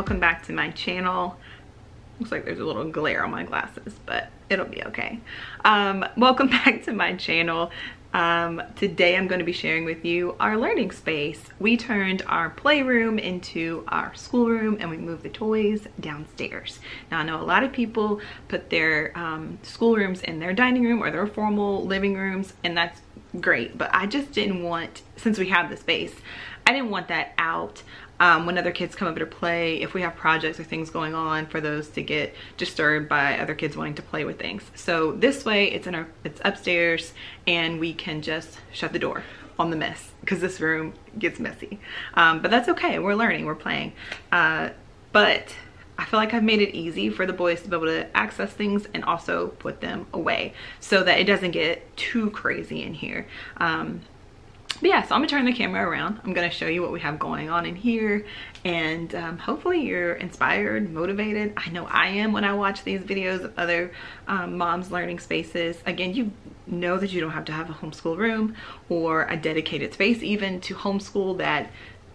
welcome back to my channel. Looks like there's a little glare on my glasses, but it'll be okay. Welcome back to my channel. Today I'm going to be sharing with you our learning space. We turned our playroom into our schoolroom and we moved the toys downstairs. Now I know a lot of people put their schoolrooms in their dining room or their formal living rooms, and that's great, but I just didn't want, since we have the space, I didn't want that out when other kids come over to play, if we have projects or things going on, for those to get disturbed by other kids wanting to play with things. So this way it's upstairs and we can just shut the door on the mess, because this room gets messy. But that's okay, we're learning, we're playing. But I feel like I've made it easy for the boys to be able to access things and also put them away so that it doesn't get too crazy in here. But yeah, so I'm gonna turn the camera around. I'm gonna show you what we have going on in here, and hopefully you're inspired, motivated. I know I am when I watch these videos of other moms learning spaces. Again, you know that you don't have to have a homeschool room or a dedicated space even to homeschool. That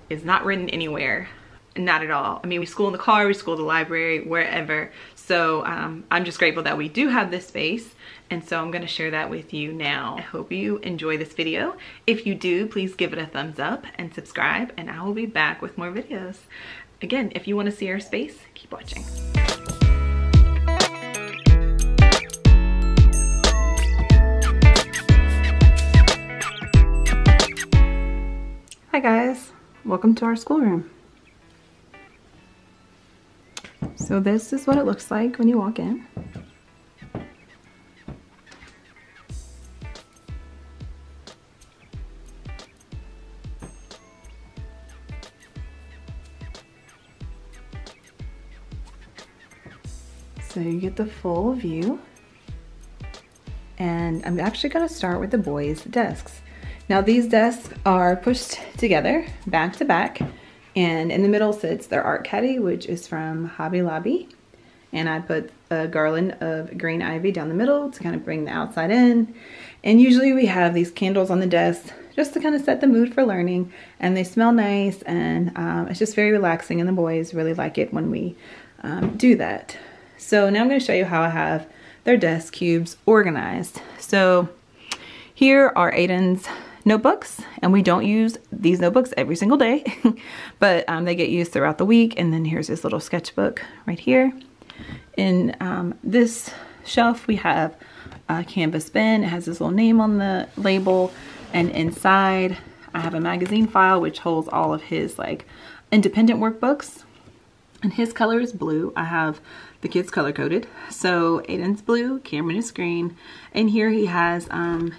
is not written anywhere. Not at all. I mean, we school in the car, we school in the library, wherever. So I'm just grateful that we do have this space. And so I'm gonna share that with you now. I hope you enjoy this video. If you do, please give it a thumbs up and subscribe, and I will be back with more videos. Again, if you wanna see our space, keep watching. Hi guys, welcome to our schoolroom. So this is what it looks like when you walk in. So you get the full view. And I'm actually gonna start with the boys' desks. Now these desks are pushed together, back to back. And in the middle sits their art caddy, which is from Hobby Lobby. And I put a garland of green ivy down the middle to kind of bring the outside in. And usually we have these candles on the desk just to kind of set the mood for learning. And they smell nice, and it's just very relaxing, and the boys really like it when we do that. So now I'm going to show you how I have their desk cubes organized. So here are Aiden's notebooks, and we don't use these notebooks every single day, but they get used throughout the week. And then here's this little sketchbook right here. In this shelf we have a canvas bin. It has this little name on the label, and inside I have a magazine file which holds all of his like independent workbooks, and his color is blue. I have the kids color coded. So Aiden's blue, Cameron is green, and here he has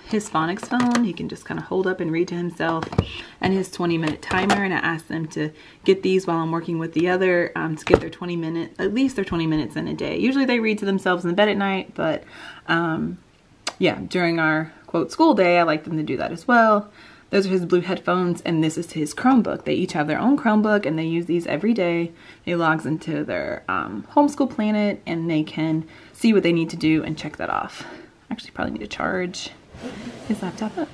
his phonics phone. He can just kind of hold up and read to himself, and his 20-minute timer. And I asked them to get these while I'm working with the other to get their at least their 20 minutes in a day. Usually they read to themselves in the bed at night, but yeah, during our quote school day, I like them to do that as well. Those are his blue headphones, and this is his Chromebook. They each have their own Chromebook, and they use these every day. They logs into their homeschool planet, and they can see what they need to do and check that off. Actually, probably need to charge his laptop up.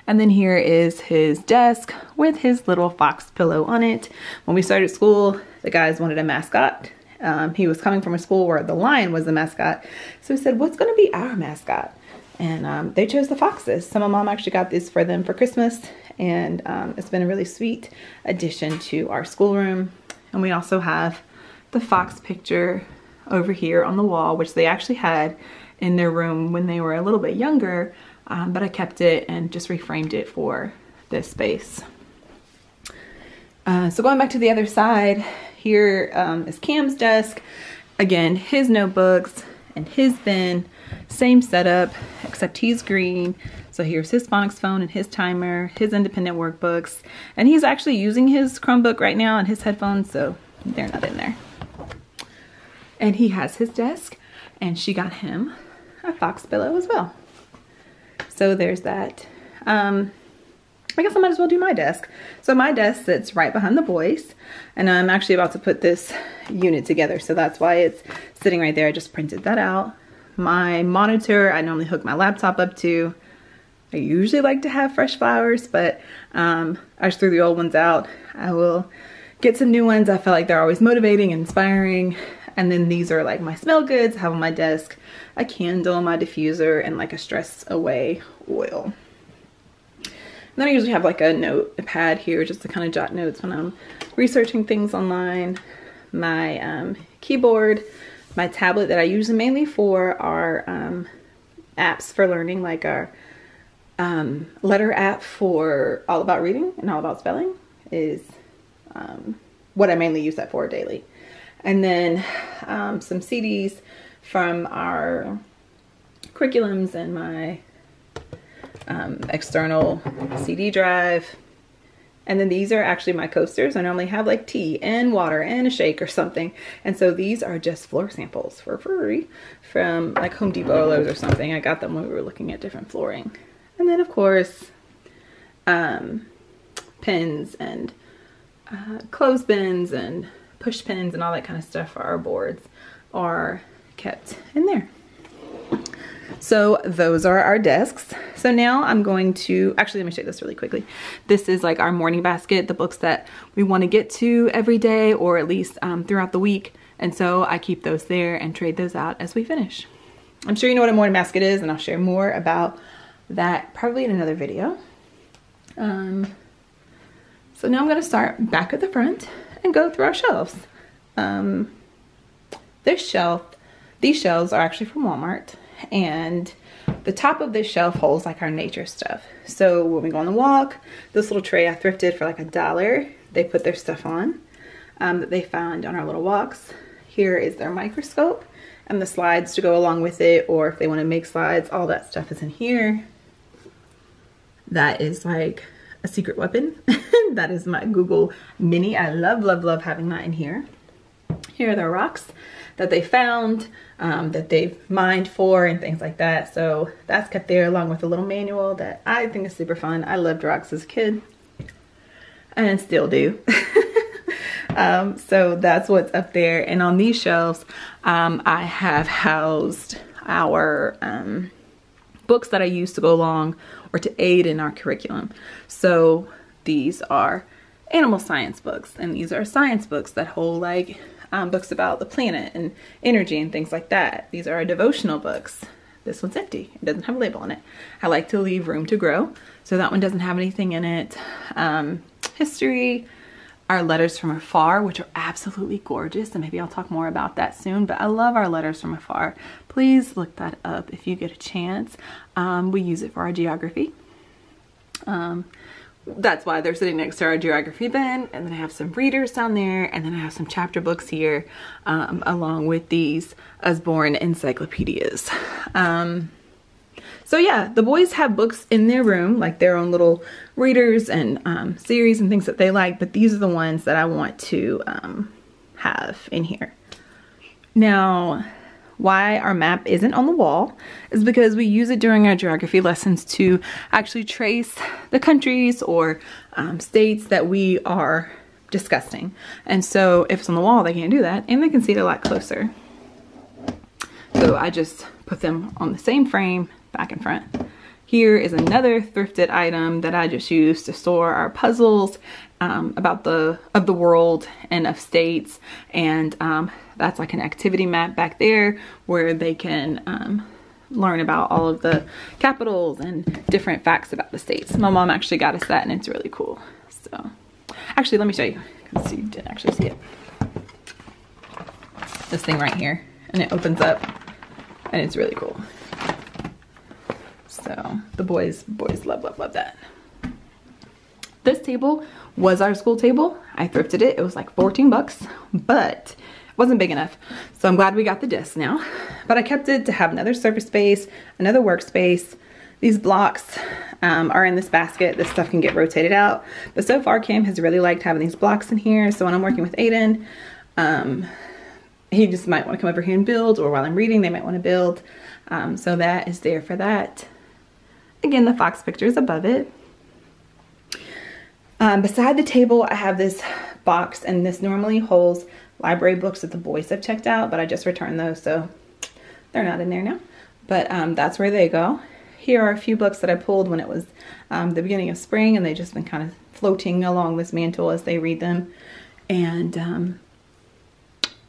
And then here is his desk with his little fox pillow on it. When we started school, the guys wanted a mascot. He was coming from a school where the lion was the mascot. So we said, what's gonna be our mascot? And they chose the foxes. Some of mom actually got this for them for Christmas, and it's been a really sweet addition to our schoolroom. And we also have the fox picture over here on the wall, which they actually had in their room when they were a little bit younger, but I kept it and just reframed it for this space. So going back to the other side, here is Cam's desk. Again, his notebooks and his bin, same setup, except he's green. So here's his phonics phone and his timer, his independent workbooks, and he's actually using his Chromebook right now and his headphones, so they're not in there. And he has his desk, and she got him a fox pillow as well. So there's that. I guess I might as well do my desk. So my desk sits right behind the boys, and I'm actually about to put this unit together, so that's why it's sitting right there. I just printed that out. My monitor, I normally hook my laptop up to. I usually like to have fresh flowers, but I just threw the old ones out. I will get some new ones. I feel like they're always motivating and inspiring. And then these are like my smell goods. I have on my desk a candle, my diffuser, and like a stress away oil. And then I usually have like a notepad here just to kind of jot notes when I'm researching things online. My keyboard, my tablet that I use mainly for our apps for learning, like our letter app for All About Reading and All About Spelling is what I mainly use that for daily. And then some CDs from our curriculums and my external CD drive. And then these are actually my coasters. I normally have like tea and water and a shake or something. And so these are just floor samples for free from like Home Depot or Lowe's or something. I got them when we were looking at different flooring. And then of course, pins and clothespins and push pins and all that kind of stuff for our boards are kept in there. So those are our desks. So now I'm going to, actually let me show you this really quickly. This is like our morning basket, the books that we want to get to every day or at least throughout the week. And so I keep those there and trade those out as we finish. I'm sure you know what a morning basket is, and I'll share more about that probably in another video. So now I'm going to start back at the front and go through our shelves. These shelves are actually from Walmart, and the top of this shelf holds like our nature stuff. So when we go on the walk, this little tray I thrifted for like $1. They put their stuff on that they found on our little walks. Here is their microscope and the slides to go along with it, or if they want to make slides, all that stuff is in here. That is like a secret weapon. That is my Google Mini. I love, love, love having that in here. Here are the rocks that they found, that they've mined for and things like that. So that's kept there along with a little manual that I think is super fun. I loved rocks as a kid and still do. So that's what's up there. And on these shelves, I have housed our books that I use to go along or to aid in our curriculum. So these are animal science books, and these are science books that hold like books about the planet and energy and things like that. These are our devotional books. This one's empty. It doesn't have a label on it. I like to leave room to grow, so that one doesn't have anything in it. History, our letters from afar, which are absolutely gorgeous, and maybe I'll talk more about that soon, but I love our letters from afar. Please look that up if you get a chance. We use it for our geography. That's why they're sitting next to our geography bin. And then I have some readers down there, and then I have some chapter books here, along with these Usborne encyclopedias. So yeah, the boys have books in their room, like their own little readers and series and things that they like, but these are the ones that I want to have in here. Now, why our map isn't on the wall is because we use it during our geography lessons to actually trace the countries or states that we are discussing. And so if it's on the wall, they can't do that, and they can see it a lot closer. So I just put them on the same frame back and front. Here is another thrifted item that I just use to store our puzzles about the world and of states, and that's like an activity map back there where they can learn about all of the capitals and different facts about the states. My mom actually got us that, and it's really cool. So actually, let me show you, because you didn't actually see it. This thing right here, and it opens up, and it's really cool. So the boys love, love, love that. This table was our school table. I thrifted it. It was like 14 bucks, but it wasn't big enough. So I'm glad we got the desk now. But I kept it to have another surface space, another workspace. These blocks are in this basket. This stuff can get rotated out. But so far, Cam has really liked having these blocks in here. So when I'm working with Aiden, he just might want to come over here and build, or while I'm reading, they might want to build. So that is there for that. Again, the fox picture is above it. Beside the table, I have this box, and this normally holds library books that the boys have checked out, but I just returned those, so they're not in there now. But that's where they go. Here are a few books that I pulled when it was the beginning of spring, and they've just been kind of floating along this mantle as they read them. And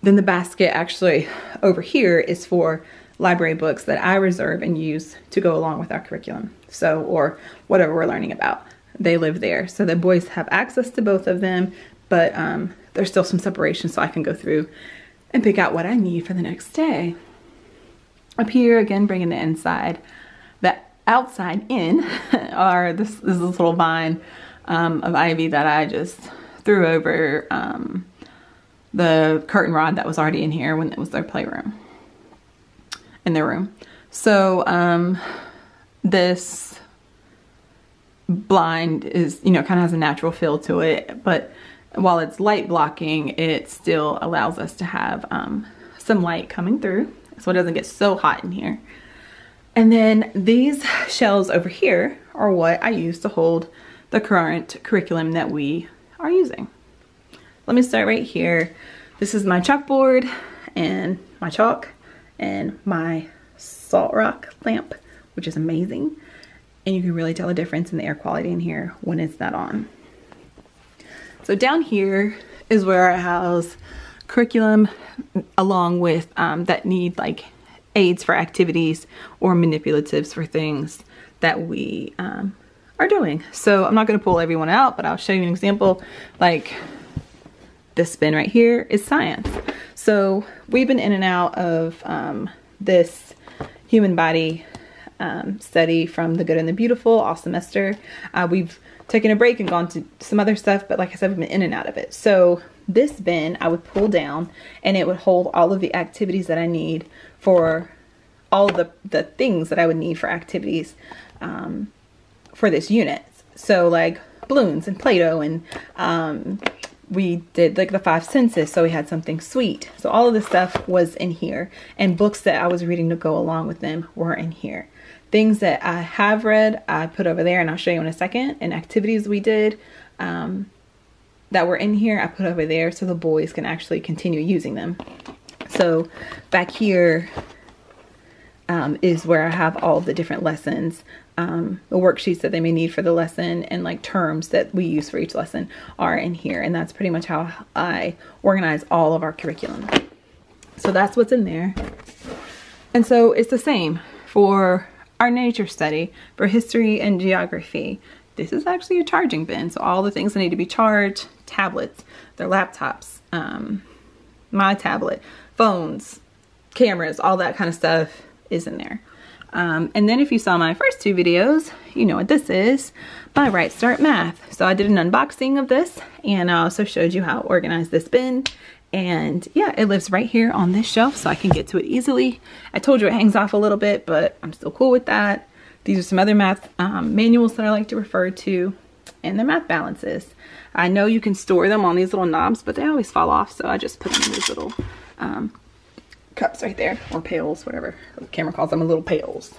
then the basket actually over here is for library books that I reserve and use to go along with our curriculum. So, or whatever we're learning about, they live there. So the boys have access to both of them, but there's still some separation so I can go through and pick out what I need for the next day. Up here, again, bringing the inside. The outside in are this little vine of ivy that I just threw over the curtain rod that was already in here when it was their playroom, in their room. So this blind is, you know, kind of has a natural feel to it, but while it's light blocking, it still allows us to have some light coming through so it doesn't get so hot in here. And then these shelves over here are what I use to hold the current curriculum that we are using. Let me start right here. This is my chalkboard and my chalk and my salt rock lamp, which is amazing. And you can really tell a difference in the air quality in here when it's not on. So down here is where I house curriculum along with that need like aids for activities or manipulatives for things that we are doing. So I'm not going to pull everyone out, but I'll show you an example. Like this bin right here is science. So we've been in and out of this human body study from The Good and the Beautiful all semester. We've taken a break and gone to some other stuff, but like I said, we've been in and out of it. So this bin I would pull down and it would hold all of the activities that I need for all the things that I would need for activities for this unit. So like balloons and Play-Doh, and we did like the 5 senses, so we had something sweet. So all of this stuff was in here, and books that I was reading to go along with them were in here. Things that I have read, I put over there, and I'll show you in a second. And activities we did that were in here, I put over there so the boys can actually continue using them. So back here is where I have all the different lessons, the worksheets that they may need for the lesson, and like terms that we use for each lesson are in here. And that's pretty much how I organize all of our curriculum. So that's what's in there. And so it's the same for our nature study, for history and geography. This is actually a charging bin. So all the things that need to be charged, tablets, their laptops, my tablet, phones, cameras, all that kind of stuff is in there. And then if you saw my first 2 videos, you know what this is, my Right Start Math. So I did an unboxing of this, and I also showed you how to organize this bin. And yeah, it lives right here on this shelf, so I can get to it easily. I told you it hangs off a little bit, but I'm still cool with that. These are some other math manuals that I like to refer to, and their math balances. I know you can store them on these little knobs, but they always fall off, so I just put them in these little cups right there, or pails, whatever the camera calls them, little pails.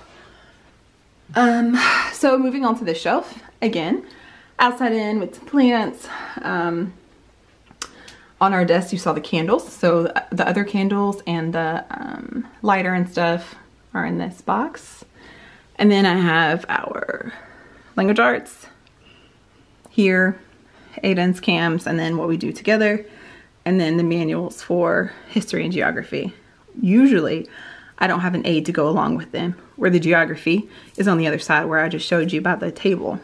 So moving on to this shelf, again, outside in with some plants. On our desk you saw the candles, so the other candles and the lighter and stuff are in this box. And then I have our language arts here, Aiden's cams, and then what we do together, and then the manuals for history and geography. Usually I don't have an aid to go along with them, where the geography is on the other side where I just showed you about the table.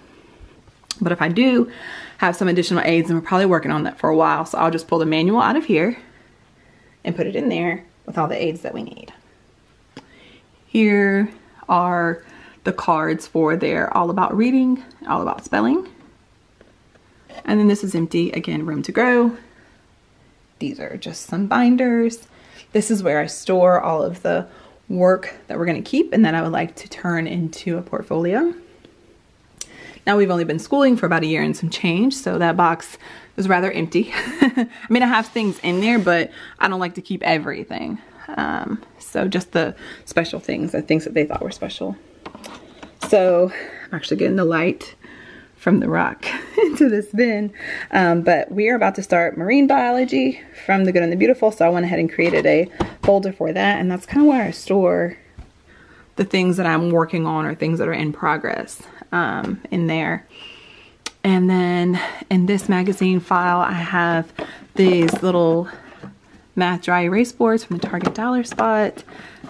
But if I do have some additional aids, and we're probably working on that for a while, so I'll just pull the manual out of here and put it in there with all the aids that we need. Here are the cards for their all about reading, all about spelling. And then this is empty, again, room to grow. These are just some binders. This is where I store all of the work that we're going to keep and that I would like to turn into a portfolio. Now we've only been schooling for about a year and some change, so that box is rather empty. I mean, I have things in there, but I don't like to keep everything. So just the special things, the things that they thought were special. So I'm actually getting the light from the rock into this bin. But we are about to start marine biology from The Good and the Beautiful, so I went ahead and created a folder for that, and that's kind of where I store the things that I'm working on or things that are in progress in there. And then in this magazine file, I have these little math dry erase boards from the Target Dollar Spot.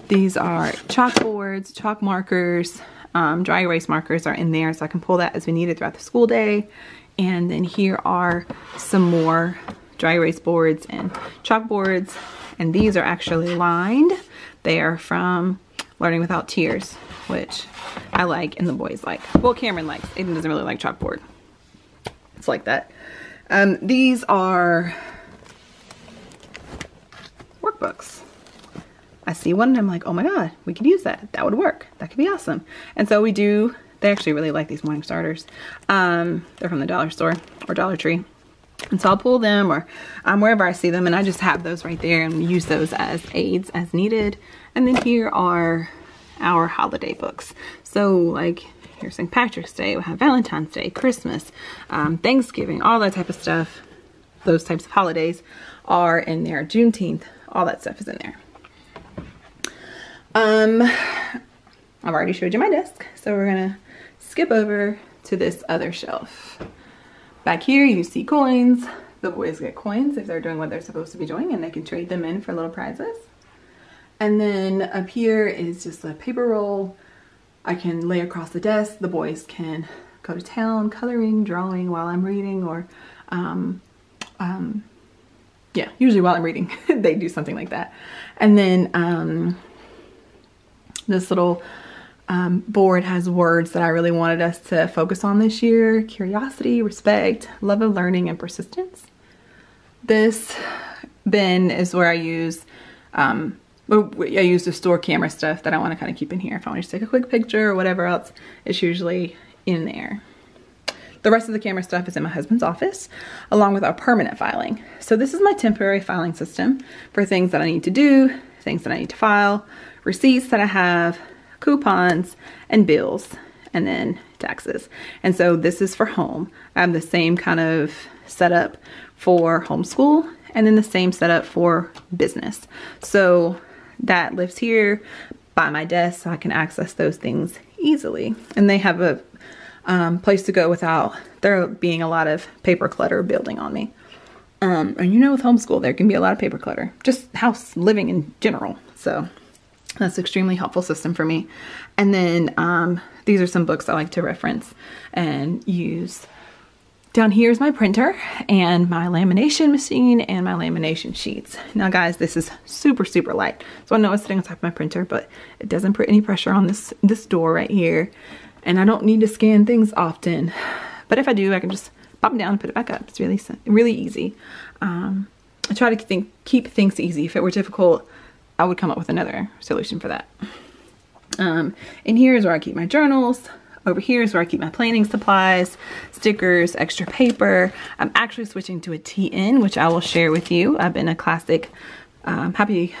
These are chalkboards, chalk markers, dry erase markers are in there, so I can pull that as we need it throughout the school day. And then here are some more dry erase boards and chalkboards, and these are actually lined. They are from Learning Without Tears, which I like and the boys like. Well, Cameron likes. Aiden doesn't really like chalkboard. It's like that. These are workbooks. I see one and I'm like, oh my god, we could use that. That would work. That could be awesome. And so we do. They actually really like these morning starters. They're from the dollar store or Dollar Tree. And so I'll pull them or wherever I see them, and I just have those right there and use those as aids as needed. And then here are our holiday books. So like here's St. Patrick's Day, we have Valentine's Day, Christmas, Thanksgiving, all that type of stuff. Those types of holidays are in there. Juneteenth, all that stuff is in there. I've already showed you my desk, so we're gonna skip over to this other shelf. Back here you see coins. The boys get coins if they're doing what they're supposed to be doing, and they can trade them in for little prizes. And then up here is just a paper roll I can lay across the desk. The boys can go to town coloring, drawing while I'm reading, or yeah, usually while I'm reading they do something like that. And then this little board has words that I really wanted us to focus on this year: curiosity, respect, love of learning, and persistence. This bin is where I use the store camera stuff that I want to kind of keep in here. If I want to just take a quick picture or whatever else, it's usually in there. The rest of the camera stuff is in my husband's office, along with our permanent filing. So this is my temporary filing system for things that I need to do, things that I need to file, receipts that I have, coupons, and bills, and then taxes. And so this is for home. I have the same kind of setup for homeschool, and then the same setup for business. So that lives here by my desk, so I can access those things easily. And they have a place to go without there being a lot of paper clutter building on me. And you know, with homeschool, there can be a lot of paper clutter, just house living in general. So that's an extremely helpful system for me. And then these are some books I like to reference and use. Down here is my printer and my lamination machine and my lamination sheets. Now guys, this is super, super light. So I know it's sitting on top of my printer, but it doesn't put any pressure on this door right here. And I don't need to scan things often. But if I do, I can just pop them down and put it back up. It's really easy. I try to keep things easy. If it were difficult, I would come up with another solution for that. And here is where I keep my journals. Over here is where I keep my planning supplies, stickers, extra paper. I'm actually switching to a TN, which I will share with you. I've been a classic, happy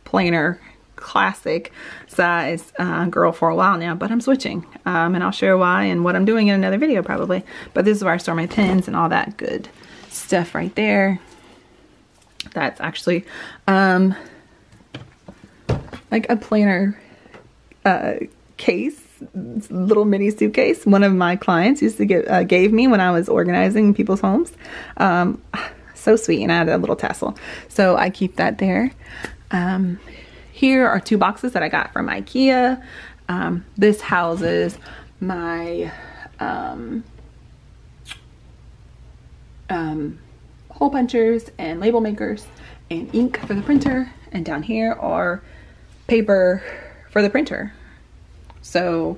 planner, classic size girl for a while now, but I'm switching. And I'll share why and what I'm doing in another video probably. But this is where I store my pens and all that good stuff right there. That's actually like a planner case, little mini suitcase. One of my clients used to gave me when I was organizing people's homes. So sweet, and I had a little tassel, so I keep that there. Here are 2 boxes that I got from IKEA. This houses my hole punchers and label makers and ink for the printer, and down here are paper for the printer. So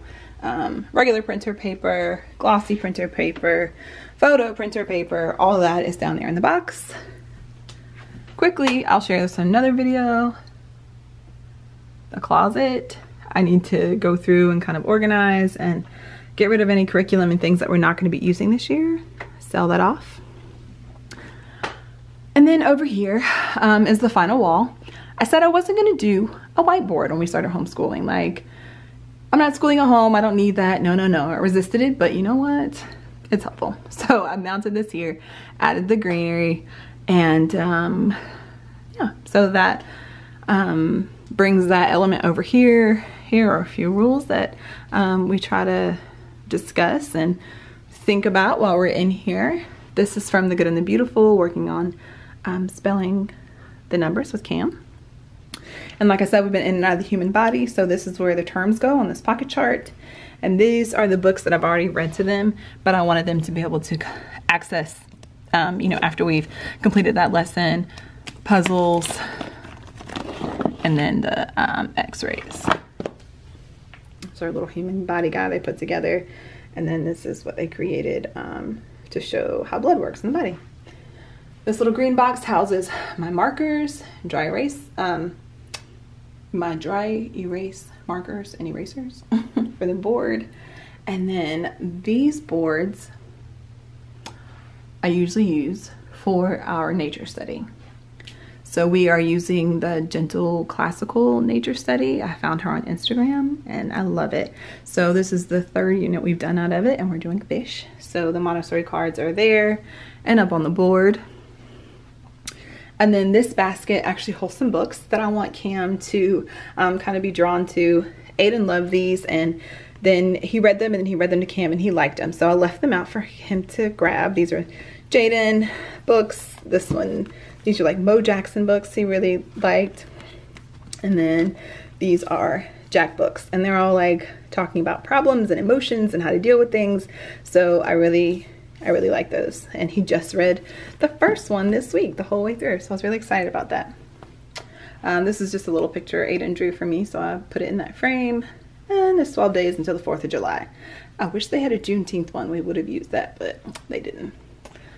regular printer paper, glossy printer paper, photo printer paper, all of that is down there in the box. Quickly, I'll share this in another video. The closet, I need to go through and kind of organize and get rid of any curriculum and things that we're not going to be using this year. Sell that off. And then over here is the final wall. I said I wasn't going to do a whiteboard when we started homeschooling. Like, I'm not schooling at home. I don't need that. No, no, no. I resisted it, but you know what? It's helpful. So I mounted this here, added the greenery, and yeah, so that brings that element over here. Here are a few rules that we try to discuss and think about while we're in here. This is from The Good and the Beautiful, working on spelling the numbers with Cam. And like I said, we've been in and out of the human body, so this is where the terms go on this pocket chart. And these are the books that I've already read to them, but I wanted them to be able to access, you know, after we've completed that lesson, puzzles, and then the x-rays. So our little human body guy they put together. And then this is what they created to show how blood works in the body. This little green box houses my markers, dry erase, my dry erase markers and erasers for the board. And then these boards I usually use for our nature study. So we are using the Gentle Classical Nature Study. I found her on Instagram and I love it. So this is the 3rd unit we've done out of it, and we're doing fish. So the Montessori cards are there and up on the board. And then this basket actually holds some books that I want Cam to kind of be drawn to. Aiden loved these, and then he read them, and then he read them to Cam and he liked them. So I left them out for him to grab. These are Jaden books. This one, these are like Mo Jackson books he really liked. And then these are Jack books, and they're all like talking about problems and emotions and how to deal with things. So I really like those. And he just read the first one this week, the whole way through. So I was really excited about that. This is just a little picture Aiden drew for me, so I put it in that frame. And there's 12 days until the 4th of July. I wish they had a Juneteenth one. We would have used that, but they didn't.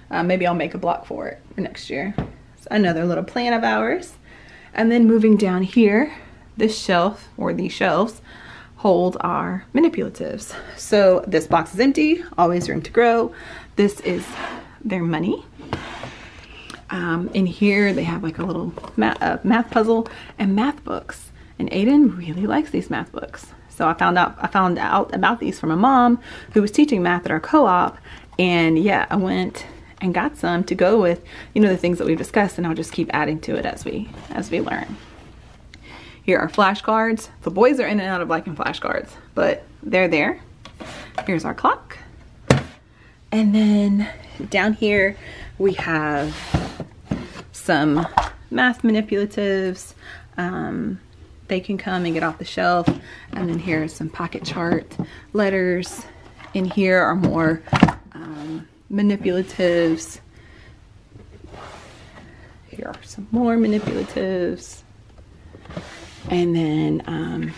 Maybe I'll make a block for it for next year. So another little plan of ours. And then moving down here, this shelf, or these shelves, hold our manipulatives. So this box is empty, always room to grow. This is their money. In here they have like a little math puzzle and math books. And Aiden really likes these math books. So I found out about these from a mom who was teaching math at our co-op. And yeah, I went and got some to go with, you know, the things that we've discussed, and I'll just keep adding to it as we learn. Here are flashcards. The boys are in and out of liking flashcards, but they're there. Here's our clock. And then down here we have some math manipulatives. They can come and get off the shelf. And then here's some pocket chart letters. In here are more manipulatives. Here are some more manipulatives. And then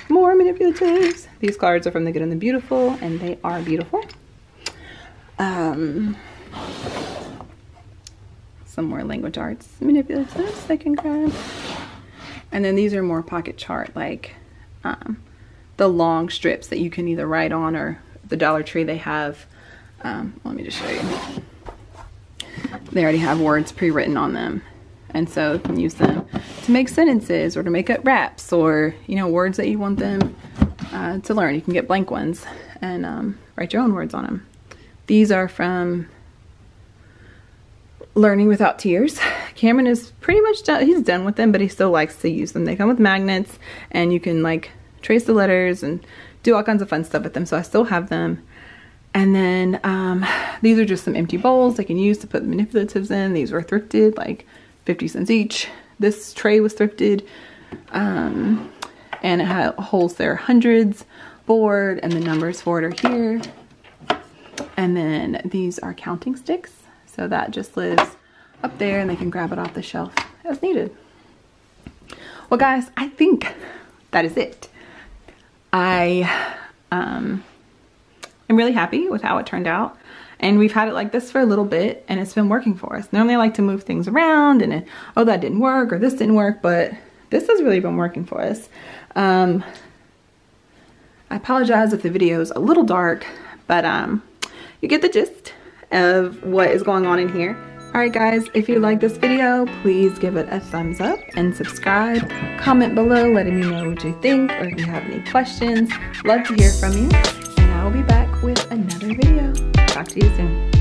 more manipulatives. These cards are from The Good and the Beautiful, and they are beautiful. Some more language arts manipulatives they can grab. And then these are more pocket chart, like the long strips that you can either write on, or the Dollar Tree they have. Let me just show you. They already have words pre-written on them. And so you can use them to make sentences, or to make up raps, or, you know, words that you want them to learn. You can get blank ones and write your own words on them. These are from Learning Without Tears. Cameron is pretty much done. He's done with them, but he still likes to use them. They come with magnets, and you can like trace the letters and do all kinds of fun stuff with them. So I still have them. And then these are just some empty bowls they can use to put the manipulatives in. These were thrifted, like 50 cents each. This tray was thrifted, and it holds their hundreds board, and the numbers for it are here. And then these are counting sticks, so that just lives up there, and they can grab it off the shelf as needed. Well guys, I think that is it. I'm really happy with how it turned out, and we've had it like this for a little bit, and it's been working for us. Normally I like to move things around and oh, that didn't work, or this didn't work, but this has really been working for us. I apologize if the video is a little dark, but you get the gist of what is going on in here. Alright guys, if you like this video, please give it a thumbs up and subscribe. Comment below letting me know what you think, or if you have any questions. Love to hear from you. And I will be back with another video. Talk to you soon.